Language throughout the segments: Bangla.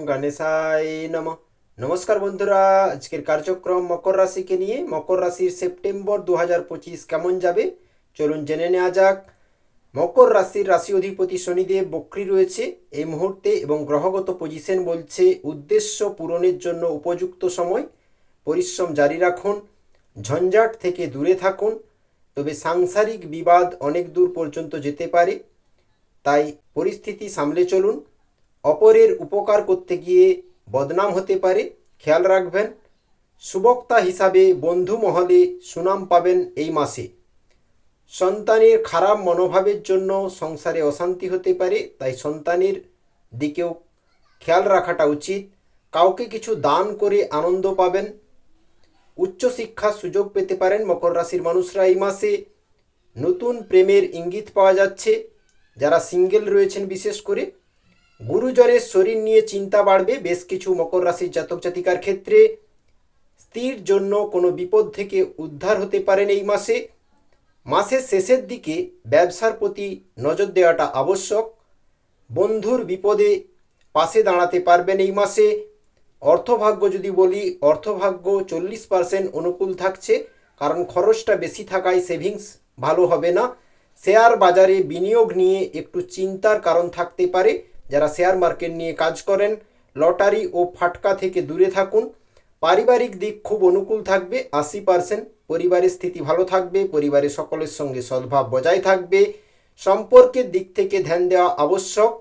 গণেশায় নমঃ। নমস্কার বন্ধুরা, আজকের কার্যক্রম মকর রাশিকে নিয়ে। মকর রাশির সেপ্টেম্বর 2025 কেমন যাবে চলুন জেনে নেওয়া যাক। মকর রাশির রাশি অধিপতি শনিদেব বক্রী রয়েছে এই মুহূর্তে এবং গ্রহগত পজিশন বলছে উদ্দেশ্য পূরণের জন্য উপযুক্ত সময়। পরিশ্রম জারি রাখুন, ঝঞ্ঝাট থেকে দূরে থাকুন। তবে সাংসারিক বিবাদ অনেক দূর পর্যন্ত যেতে পারে, তাই পরিস্থিতি সামলে চলুন। অপরের উপকার করতে গিয়ে বদনাম হতে পারে, খেয়াল রাখবেন। সুবক্তা হিসাবে বন্ধু মহলে সুনাম পাবেন এই মাসে। সন্তানের খারাপ মনোভাবের জন্য সংসারে অশান্তি হতে পারে, তাই সন্তানের দিকেও খেয়াল রাখাটা উচিত। কাউকে কিছু দান করে আনন্দ পাবেন। উচ্চশিক্ষার সুযোগ পেতে পারেন মকর রাশির মানুষরা এই মাসে। নতুন প্রেমের ইঙ্গিত পাওয়া যাচ্ছে যারা সিঙ্গেল রয়েছেন বিশেষ করে। গুরুজনের শরীর নিয়ে চিন্তা বাড়বে বেশ কিছু মকর রাশির জাতক জাতিকার ক্ষেত্রে। স্ত্রীর জন্য কোনো বিপদ থেকে উদ্ধার হতে পারেন এই মাসে। মাসের শেষের দিকে ব্যবসার প্রতি নজর দেওয়াটা আবশ্যক। বন্ধুর বিপদে পাশে দাঁড়াতে পারবেন এই মাসে। অর্থভাগ্য যদি বলি, অর্থভাগ্য 40% অনুকূল থাকছে, কারণ খরচটা বেশি থাকায় সেভিংস ভালো হবে না। শেয়ার বাজারে বিনিয়োগ নিয়ে একটু চিন্তার কারণ থাকতে পারে যারা শেয়ার মার্কেট নিয়ে কাজ করেন। লটারি ও ফাটকা থেকে দূরে থাকুন। পারিবারিক দিক খুব অনুকূল থাকবে 80%। পরিবারের স্থিতি ভালো থাকবে, পরিবারের সকলের সঙ্গে সদ্ভাব বজায় থাকবে। সম্পর্কের দিক থেকে ধ্যান দেওয়া আবশ্যক।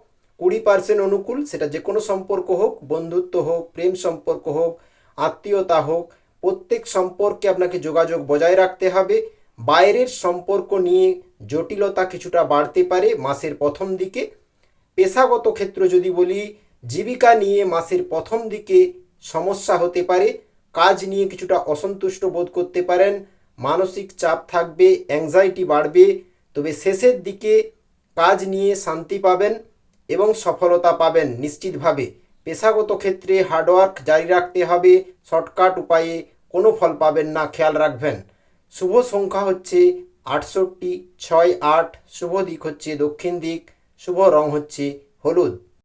20% অনুকূল, সেটা যে কোনো সম্পর্ক হোক, বন্ধুত্ব হোক, প্রেম সম্পর্ক হোক, আত্মীয়তা হোক, প্রত্যেক সম্পর্কে আপনাকে যোগাযোগ বজায় রাখতে হবে। বাইরের সম্পর্ক নিয়ে জটিলতা কিছুটা বাড়তে পারে মাসের প্রথম দিকে। পেশাগত ক্ষেত্র যদি বলি, জীবিকা নিয়ে মাসের প্রথম দিকে সমস্যা হতে পারে। কাজ নিয়ে কিছুটা অসন্তুষ্ট বোধ করতে পারেন, মানসিক চাপ থাকবে, অ্যাংজাইটি বাড়বে। তবে শেষের দিকে কাজ নিয়ে শান্তি পাবেন এবং সফলতা পাবেন নিশ্চিতভাবে। পেশাগত ক্ষেত্রে হার্ডওয়ার্ক জারি রাখতে হবে, শর্টকাট উপায়ে কোনো ফল পাবেন না, খেয়াল রাখবেন। শুভ সংখ্যা হচ্ছে 68, 6, 8। শুভ দিক হচ্ছে দক্ষিণ দিক। শুভ রং হচ্ছে হলুদ।